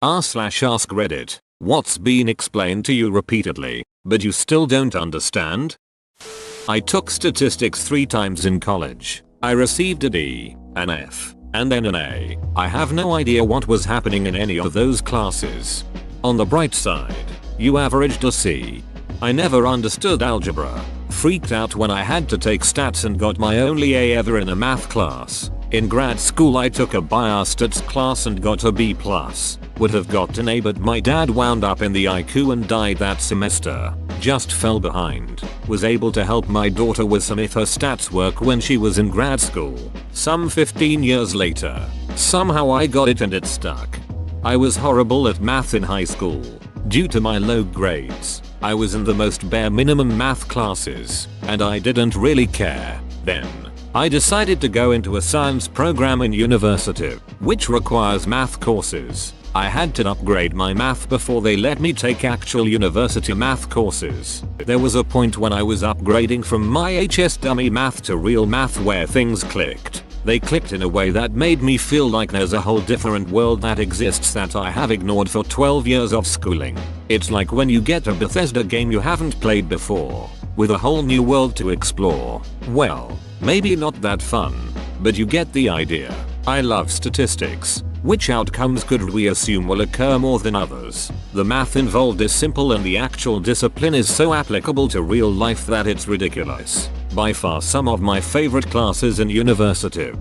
r/ask Reddit. What's been explained to you repeatedly, but you still don't understand? I took statistics 3 times in college. I received a D, an F, and then an A. I have no idea what was happening in any of those classes. On the bright side, you averaged a C. I never understood algebra. Freaked out when I had to take stats and got my only A ever in a math class. In grad school I took a biostats class and got a B+. Would have gotten A but my dad wound up in the IQ and died that semester. Just fell behind. Was able to help my daughter with some of her stats work when she was in grad school. Some 15 years later. Somehow I got it and it stuck. I was horrible at math in high school. Due to my low grades, I was in the most bare minimum math classes, and I didn't really care. Then, I decided to go into a science program in university, which requires math courses. I had to upgrade my math before they let me take actual university math courses. There was a point when I was upgrading from my HS dummy math to real math where things clicked. They clicked in a way that made me feel like there's a whole different world that exists that I have ignored for 12 years of schooling. It's like when you get a Bethesda game you haven't played before, with a whole new world to explore. Well, maybe not that fun, but you get the idea. I love statistics. Which outcomes could we assume will occur more than others? The math involved is simple and the actual discipline is so applicable to real life that it's ridiculous. By far some of my favorite classes in university.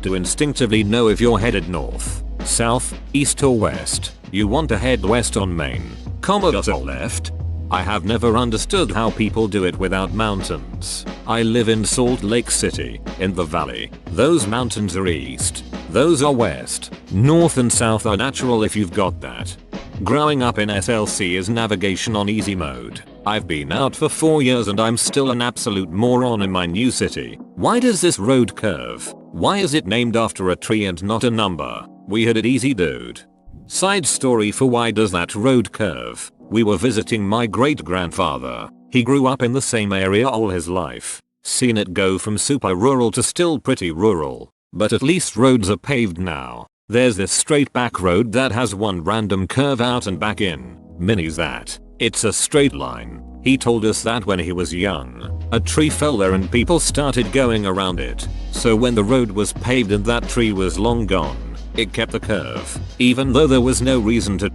To instinctively know if you're headed north, south, east or west, you want to head west on Main, or left. I have never understood how people do it without mountains. I live in Salt Lake City, in the valley. Those mountains are east. Those are west. North and south are natural if you've got that. Growing up in SLC is navigation on easy mode. I've been out for 4 years and I'm still an absolute moron in my new city. Why does this road curve? Why is it named after a tree and not a number? We had it easy, dude. Side story for why does that road curve? We were visiting my great grandfather. He grew up in the same area all his life. Seen it go from super rural to still pretty rural. But at least roads are paved now. There's this straight back road that has one random curve out and back in. Mini's that. It's a straight line. He told us that when he was young, a tree fell there and people started going around it. So when the road was paved and that tree was long gone, it kept the curve, even though there was no reason to.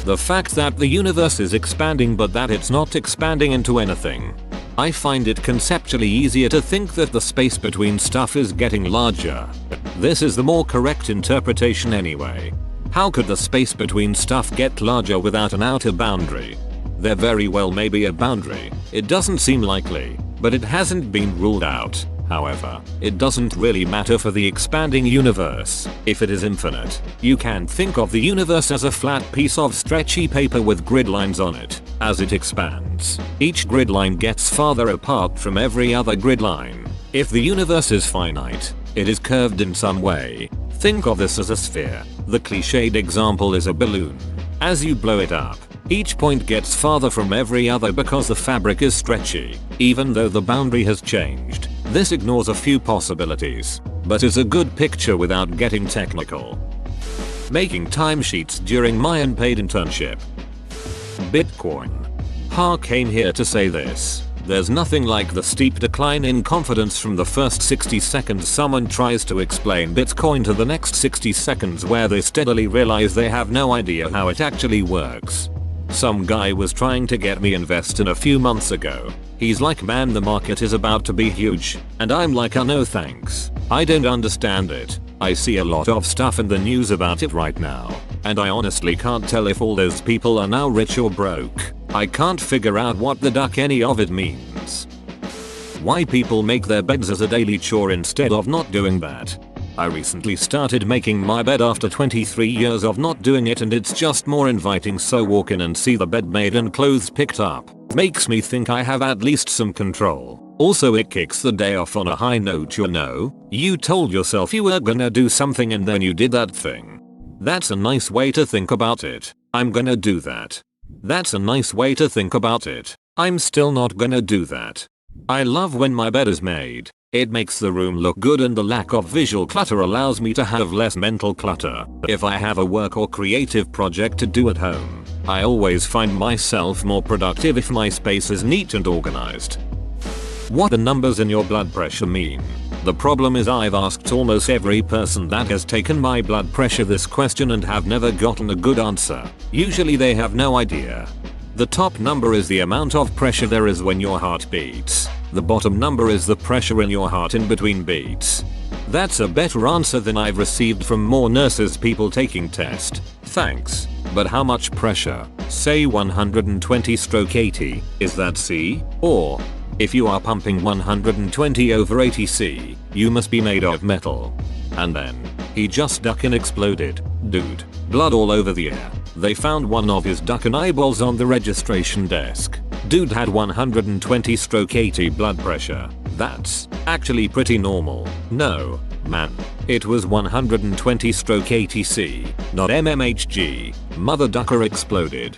The fact that the universe is expanding but that it's not expanding into anything. I find it conceptually easier to think that the space between stuff is getting larger. This is the more correct interpretation anyway. How could the space between stuff get larger without an outer boundary? There very well may be a boundary. It doesn't seem likely, but it hasn't been ruled out. However, it doesn't really matter for the expanding universe. If it is infinite, you can think of the universe as a flat piece of stretchy paper with grid lines on it. As it expands, each grid line gets farther apart from every other grid line. If the universe is finite, it is curved in some way. Think of this as a sphere. The cliched example is a balloon. As you blow it up, each point gets farther from every other because the fabric is stretchy, even though the boundary has changed. This ignores a few possibilities, but is a good picture without getting technical. Making timesheets during my unpaid internship. Bitcoin. Ha came here to say this. There's nothing like the steep decline in confidence from the first 60 seconds someone tries to explain Bitcoin to the next 60 seconds where they steadily realize they have no idea how it actually works. Some guy was trying to get me invested a few months ago. He's like, man, the market is about to be huge. And I'm like, no thanks. I don't understand it. I see a lot of stuff in the news about it right now. And I honestly can't tell if all those people are now rich or broke. I can't figure out what the duck any of it means. Why people make their beds as a daily chore instead of not doing that. I recently started making my bed after 23 years of not doing it and it's just more inviting, so walk in and see the bed made and clothes picked up. Makes me think I have at least some control. Also it kicks the day off on a high note, you know? You told yourself you were gonna do something and then you did that thing. That's a nice way to think about it. I'm gonna do that. That's a nice way to think about it. I'm still not gonna do that. I love when my bed is made. It makes the room look good and the lack of visual clutter allows me to have less mental clutter. If I have a work or creative project to do at home, I always find myself more productive if my space is neat and organized. What do numbers in your blood pressure mean? The problem is I've asked almost every person that has taken my blood pressure this question and have never gotten a good answer. Usually they have no idea. The top number is the amount of pressure there is when your heart beats. The bottom number is the pressure in your heart in between beats. That's a better answer than I've received from more nurses people taking test. Thanks. But how much pressure? Say 120/80. Is that C? Or if you are pumping 120/80 C, you must be made of metal. And then he just duckin' exploded. Dude, blood all over the air. They found one of his duckin' eyeballs on the registration desk. Dude had 120/80 blood pressure. That's actually pretty normal. No, man. It was 120/80 C, not mmHg. Mother ducker exploded.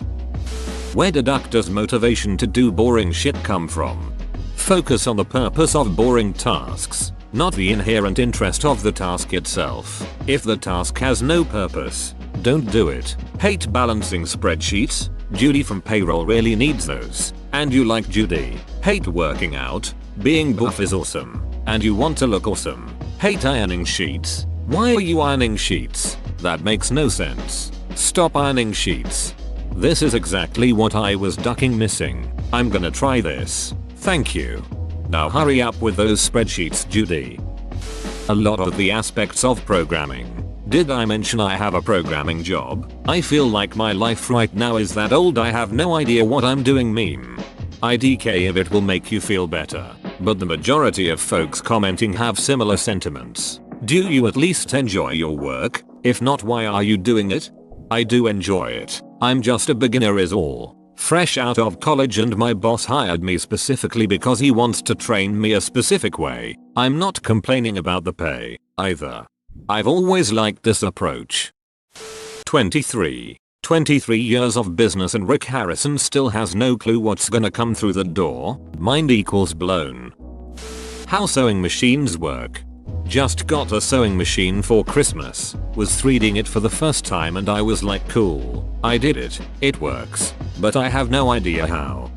Where did Ductor's motivation to do boring shit come from? Focus on the purpose of boring tasks, not the inherent interest of the task itself. If the task has no purpose, don't do it. Hate balancing spreadsheets? Judy from payroll really needs those. And you like Judy. Hate working out? Being buff is awesome. And you want to look awesome. Hate ironing sheets? Why are you ironing sheets? That makes no sense. Stop ironing sheets. This is exactly what I was ducking missing. I'm gonna try this. Thank you. Now hurry up with those spreadsheets, Judy. A lot of the aspects of programming. Did I mention I have a programming job? I feel like my life right now is that old I have no idea what I'm doing meme. IDK if it will make you feel better. But the majority of folks commenting have similar sentiments. Do you at least enjoy your work? If not, why are you doing it? I do enjoy it. I'm just a beginner is all. Fresh out of college and my boss hired me specifically because he wants to train me a specific way. I'm not complaining about the pay either. I've always liked this approach. 23 years of business and Rick Harrison still has no clue what's gonna come through the door. Mind equals blown. How sewing machines work. Just got a sewing machine for Christmas. Was 3Ding it for the first time and I was like cool. I did it. It works. But I have no idea how.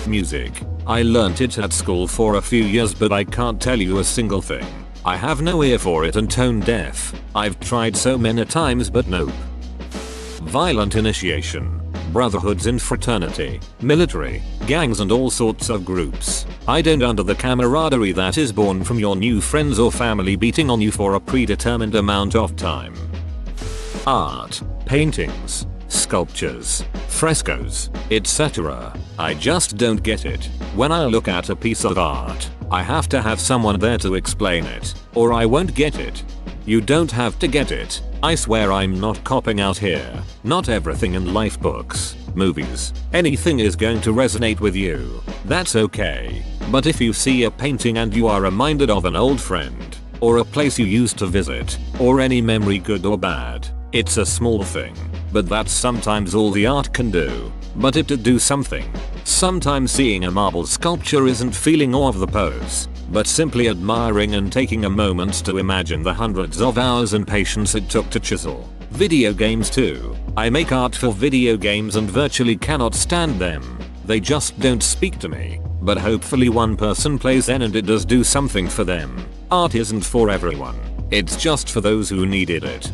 Music. I learnt it at school for a few years but I can't tell you a single thing. I have no ear for it and tone deaf. I've tried so many times but nope. Violent initiation. Brotherhoods in fraternity, military, gangs and all sorts of groups. I don't under the camaraderie that is born from your new friends or family beating on you for a predetermined amount of time. Art, paintings, sculptures, frescoes, etc. I just don't get it. When I look at a piece of art, I have to have someone there to explain it, or I won't get it. You don't have to get it. I swear I'm not copping out here. Not everything in life, books, movies, anything is going to resonate with you. That's okay. But if you see a painting and you are reminded of an old friend, or a place you used to visit, or any memory good or bad, it's a small thing. But that's sometimes all the art can do. But it did do something. Sometimes seeing a marble sculpture isn't feeling awe of the pose, but simply admiring and taking a moment to imagine the hundreds of hours and patience it took to chisel. Video games too. I make art for video games and virtually cannot stand them. They just don't speak to me. But hopefully one person plays them and it does do something for them. Art isn't for everyone. It's just for those who needed it.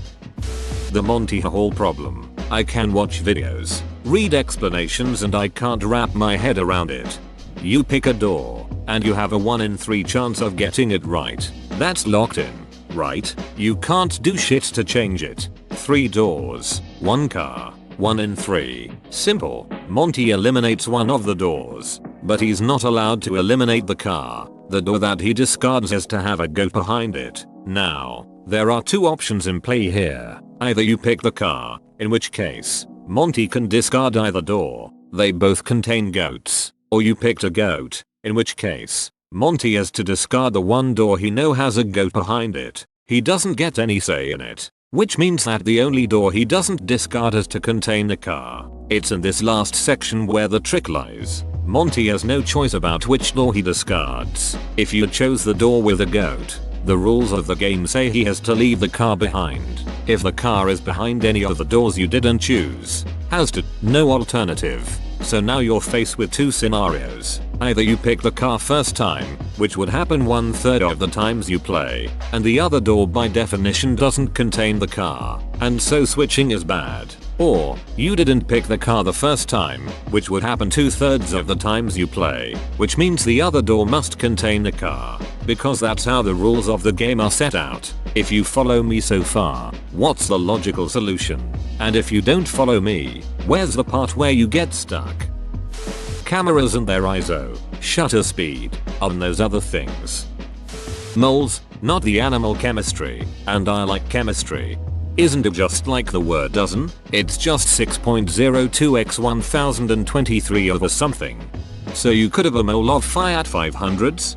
The Monty Hall problem. I can watch videos, read explanations and I can't wrap my head around it. You pick a door, and you have a 1 in 3 chance of getting it right. That's locked in, right? You can't do shit to change it. 3 doors, 1 car, 1 in 3. Simple. Monty eliminates one of the doors, but he's not allowed to eliminate the car. The door that he discards has to have a goat behind it. Now, there are 2 options in play here. Either you pick the car, in which case, Monty can discard either door. They both contain goats. Or you picked a goat, in which case, Monty has to discard the one door he knows has a goat behind it. He doesn't get any say in it. Which means that the only door he doesn't discard is to contain the car. It's in this last section where the trick lies. Monty has no choice about which door he discards. If you chose the door with a goat, the rules of the game say he has to leave the car behind. If the car is behind any of the doors you didn't choose, has to, no alternative. So now you're faced with two scenarios. Either you pick the car first time, which would happen 1/3 of the times you play, and the other door by definition doesn't contain the car, and so switching is bad. Or, you didn't pick the car the first time, which would happen 2/3 of the times you play, which means the other door must contain the car, because that's how the rules of the game are set out. If you follow me so far, what's the logical solution? And if you don't follow me, where's the part where you get stuck? Cameras and their ISO, shutter speed, and those other things. Moles, not the animal chemistry, and I like chemistry. Isn't it just like the word dozen? It's just 6.02 x 1023 over something. So you could have a mole of Fiat 500s?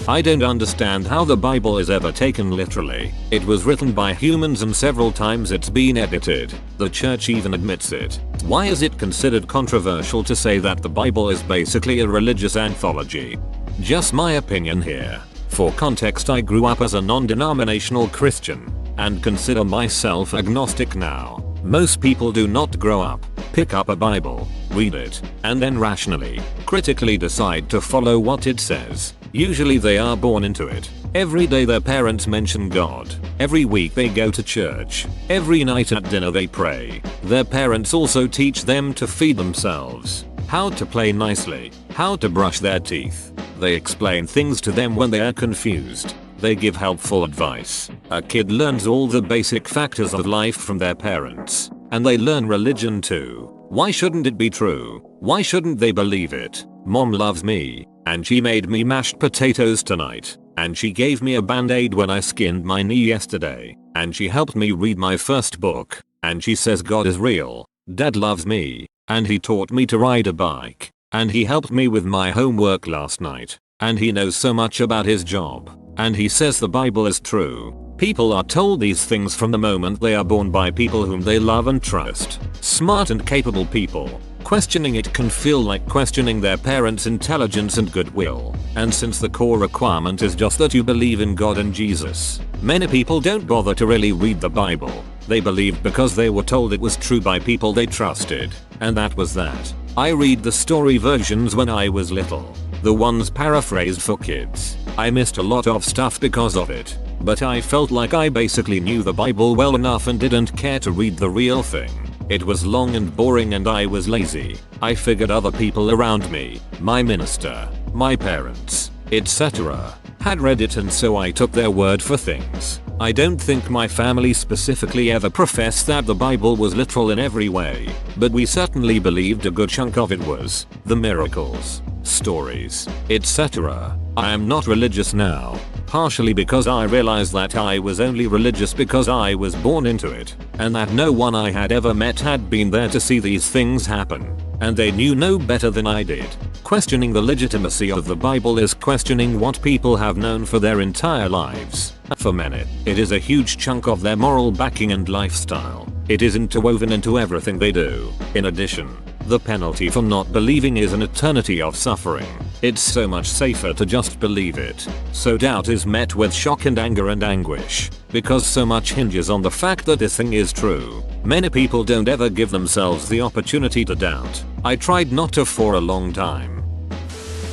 I don't understand how the Bible is ever taken literally. It was written by humans and several times it's been edited. The church even admits it. Why is it considered controversial to say that the Bible is basically a religious anthology? Just my opinion here. For context, I grew up as a non-denominational Christian and consider myself agnostic now. Most people do not grow up, pick up a Bible, read it, and then rationally, critically decide to follow what it says. Usually they are born into it. Every day their parents mention God. Every week they go to church. Every night at dinner they pray. Their parents also teach them to feed themselves, how to play nicely, how to brush their teeth. They explain things to them when they are confused. They give helpful advice. A kid learns all the basic factors of life from their parents. And they learn religion too. Why shouldn't it be true? Why shouldn't they believe it? Mom loves me, and she made me mashed potatoes tonight. And she gave me a band-aid when I skinned my knee yesterday. And she helped me read my first book. And she says God is real. Dad loves me. And he taught me to ride a bike. And he helped me with my homework last night. And he knows so much about his job. And he says the Bible is true. People are told these things from the moment they are born by people whom they love and trust. Smart and capable people. Questioning it can feel like questioning their parents' intelligence and goodwill. And since the core requirement is just that you believe in God and Jesus, many people don't bother to really read the Bible. They believed because they were told it was true by people they trusted. And that was that. I read the story versions when I was little. The ones paraphrased for kids. I missed a lot of stuff because of it. But I felt like I basically knew the Bible well enough and didn't care to read the real thing. It was long and boring and I was lazy. I figured other people around me, my minister, my parents, etc., had read it, and so I took their word for things. I don't think my family specifically ever professed that the Bible was literal in every way, but we certainly believed a good chunk of it was. The miracles, stories, etc. I am not religious now, partially because I realized that I was only religious because I was born into it, and that no one I had ever met had been there to see these things happen, and they knew no better than I did. Questioning the legitimacy of the Bible is questioning what people have known for their entire lives. For many, it is a huge chunk of their moral backing and lifestyle. It is interwoven into everything they do. In addition, the penalty for not believing is an eternity of suffering. It's so much safer to just believe it. So doubt is met with shock and anger and anguish, because so much hinges on the fact that this thing is true. Many people don't ever give themselves the opportunity to doubt. I tried not to for a long time.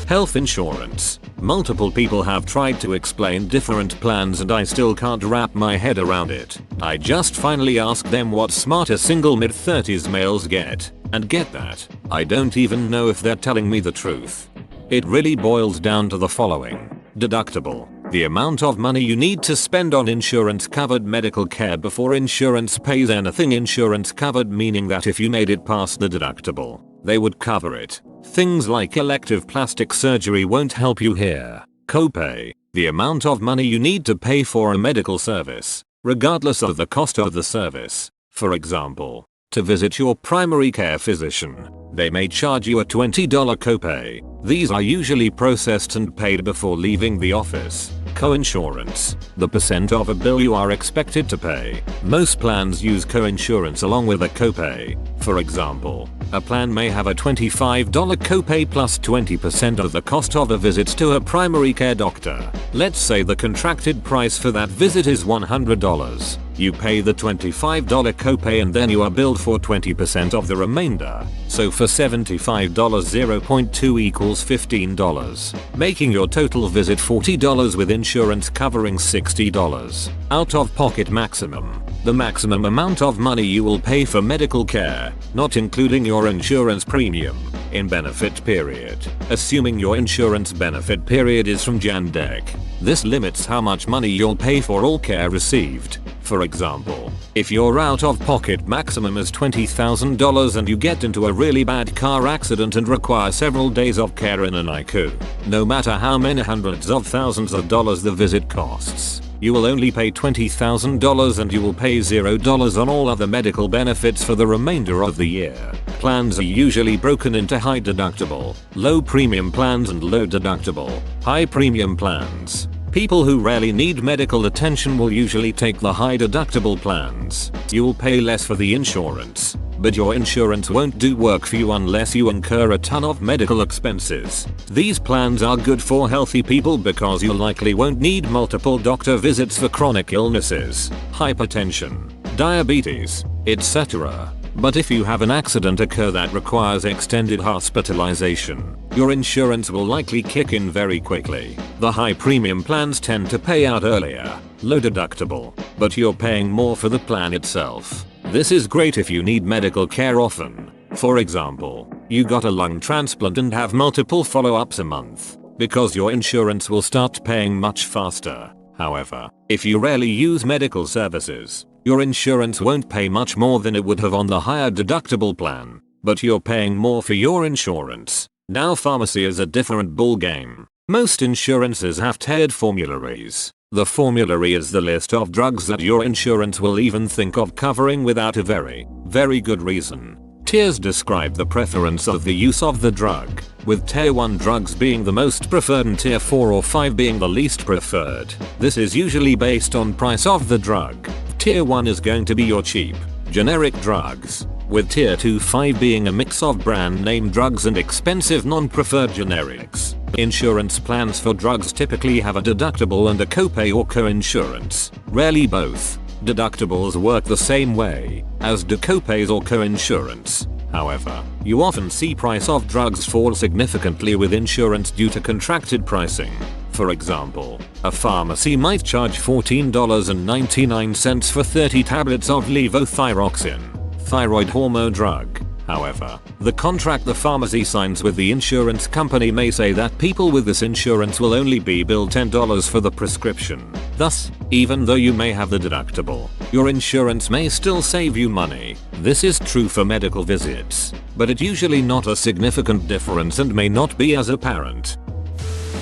Health insurance. Multiple people have tried to explain different plans and I still can't wrap my head around it. I just finally asked them what smarter single mid-30s males get, and get that, I don't even know if they're telling me the truth. It really boils down to the following. Deductible. The amount of money you need to spend on insurance covered medical care before insurance pays anything. Insurance covered meaning that if you made it past the deductible, they would cover it. Things like elective plastic surgery won't help you here. Copay. The amount of money you need to pay for a medical service, regardless of the cost of the service. For example, to visit your primary care physician, they may charge you a $20 copay. These are usually processed and paid before leaving the office. Coinsurance. The percent of a bill you are expected to pay. Most plans use coinsurance along with a copay. For example, A plan may have a $25 copay plus 20% of the cost of a visit to a primary care doctor. Let's say the contracted price for that visit is $100. You pay the $25 copay and then you are billed for 20% of the remainder. So for $75, 0.2 equals $15, making your total visit $40 with insurance covering $60. Out of pocket maximum. The maximum amount of money you will pay for medical care, not including your insurance premium, in benefit period. Assuming your insurance benefit period is from Jan-Dec. This limits how much money you'll pay for all care received. For example, if your out-of-pocket maximum is $20,000 and you get into a really bad car accident and require several days of care in an ICU, no matter how many hundreds of thousands of dollars the visit costs, you will only pay $20,000 and you will pay $0 on all other medical benefits for the remainder of the year. Plans are usually broken into high deductible, low premium plans and low deductible, high premium plans. People who rarely need medical attention will usually take the high deductible plans. You will pay less for the insurance, but your insurance won't do work for you unless you incur a ton of medical expenses. These plans are good for healthy people because you likely won't need multiple doctor visits for chronic illnesses, hypertension, diabetes, etc. But if you have an accident occur that requires extended hospitalization, your insurance will likely kick in very quickly. The high premium plans tend to pay out earlier, low deductible, but you're paying more for the plan itself. This is great if you need medical care often. For example, you got a lung transplant and have multiple follow-ups a month, because your insurance will start paying much faster. However, if you rarely use medical services, your insurance won't pay much more than it would have on the higher deductible plan, but you're paying more for your insurance. Now pharmacy is a different ballgame. Most insurances have tiered formularies. The formulary is the list of drugs that your insurance will even think of covering without a very, very good reason. Tiers describe the preference of the use of the drug, with tier 1 drugs being the most preferred and tier 4 or 5 being the least preferred. This is usually based on price of the drug. Tier 1 is going to be your cheap, generic drugs, with tier 2-5 being a mix of brand name drugs and expensive non-preferred generics. Insurance plans for drugs typically have a deductible and a copay or co-insurance, rarely both. Deductibles work the same way as do copays or co-insurance. However, you often see price of drugs fall significantly with insurance due to contracted pricing. For example, a pharmacy might charge $14.99 for 30 tablets of levothyroxine, thyroid hormone drug. However, the contract the pharmacy signs with the insurance company may say that people with this insurance will only be billed $10 for the prescription. Thus, even though you may have the deductible, your insurance may still save you money. This is true for medical visits, but it's usually not a significant difference and may not be as apparent.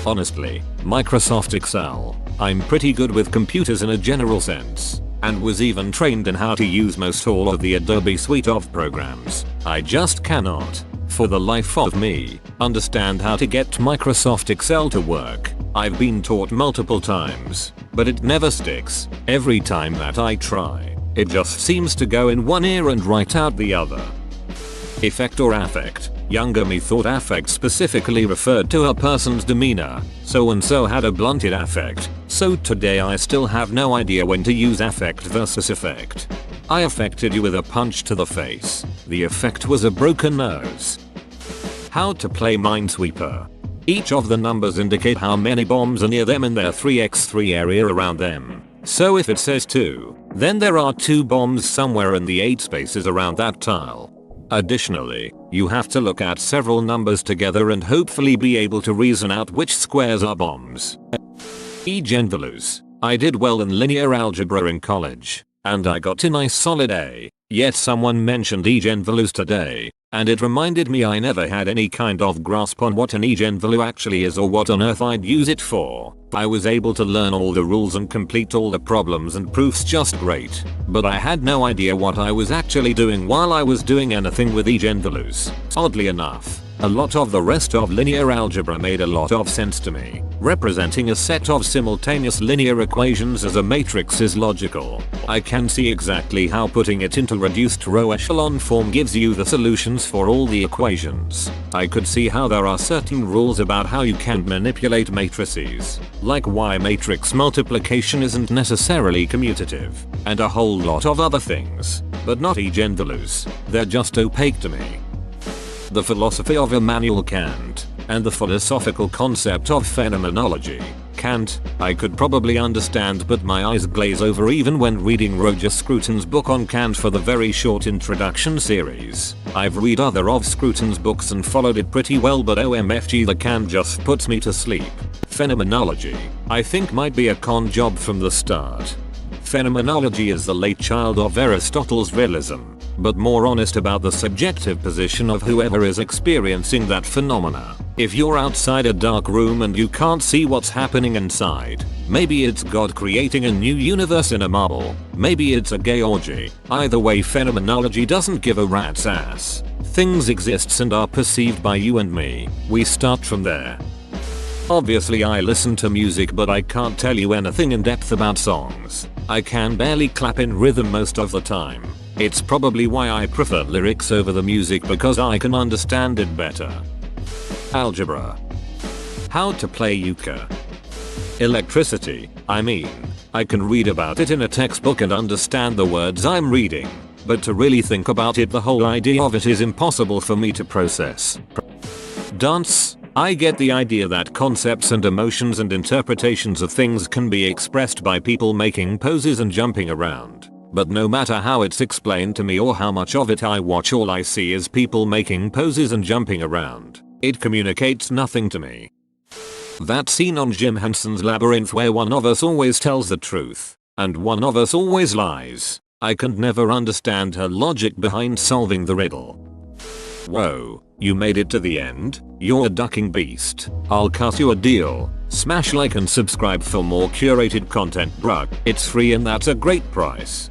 Honestly, Microsoft Excel. I'm pretty good with computers in a general sense, and was even trained in how to use most all of the Adobe suite of programs. I just cannot, for the life of me, understand how to get Microsoft Excel to work. I've been taught multiple times, but it never sticks. Every time that I try, it just seems to go in one ear and right out the other. Effect or affect. Younger me thought affect specifically referred to a person's demeanor. So and so had a blunted affect. So today I still have no idea when to use affect versus effect. I affected you with a punch to the face. The effect was a broken nose. How to play Minesweeper. Each of the numbers indicate how many bombs are near them in their 3x3 area around them. So if it says 2, then there are 2 bombs somewhere in the 8 spaces around that tile. Additionally, you have to look at several numbers together and hopefully be able to reason out which squares are bombs. Eigenvalues. I did well in linear algebra in college, and I got a nice solid A. Yet someone mentioned eigenvalues today, and it reminded me I never had any kind of grasp on what an eigenvalue actually is or what on earth I'd use it for. I was able to learn all the rules and complete all the problems and proofs just great, but I had no idea what I was actually doing while I was doing anything with eigenvalues. Oddly enough, A lot of the rest of linear algebra made a lot of sense to me. Representing a set of simultaneous linear equations as a matrix is logical. I can see exactly how putting it into reduced row echelon form gives you the solutions for all the equations. I could see how there are certain rules about how you can manipulate matrices, like why matrix multiplication isn't necessarily commutative, and a whole lot of other things, but not eigenvalues. They're just opaque to me. The philosophy of Immanuel Kant, and the philosophical concept of phenomenology. Kant, I could probably understand, but my eyes glaze over even when reading Roger Scruton's book on Kant for the very short introduction series. I've read other of Scruton's books and followed it pretty well, but OMFG the Kant just puts me to sleep. Phenomenology, I think, might be a con job from the start. Phenomenology is the late child of Aristotle's realism, but more honest about the subjective position of whoever is experiencing that phenomena. If you're outside a dark room and you can't see what's happening inside, maybe it's God creating a new universe in a marble, maybe it's a gay orgy. Either way, phenomenology doesn't give a rat's ass. Things exist and are perceived by you and me. We start from there. Obviously I listen to music, but I can't tell you anything in depth about songs. I can barely clap in rhythm most of the time. It's probably why I prefer lyrics over the music, because I can understand it better. Algebra. How to play euchre. Electricity, I mean, I can read about it in a textbook and understand the words I'm reading, but to really think about it, the whole idea of it is impossible for me to process. Dance. I get the idea that concepts and emotions and interpretations of things can be expressed by people making poses and jumping around. But no matter how it's explained to me or how much of it I watch, all I see is people making poses and jumping around. It communicates nothing to me. That scene on Jim Henson's Labyrinth where one of us always tells the truth, and one of us always lies. I can never understand her logic behind solving the riddle. Whoa, you made it to the end? You're a ducking beast. I'll cut you a deal. Smash like and subscribe for more curated content, bruh. It's free and that's a great price.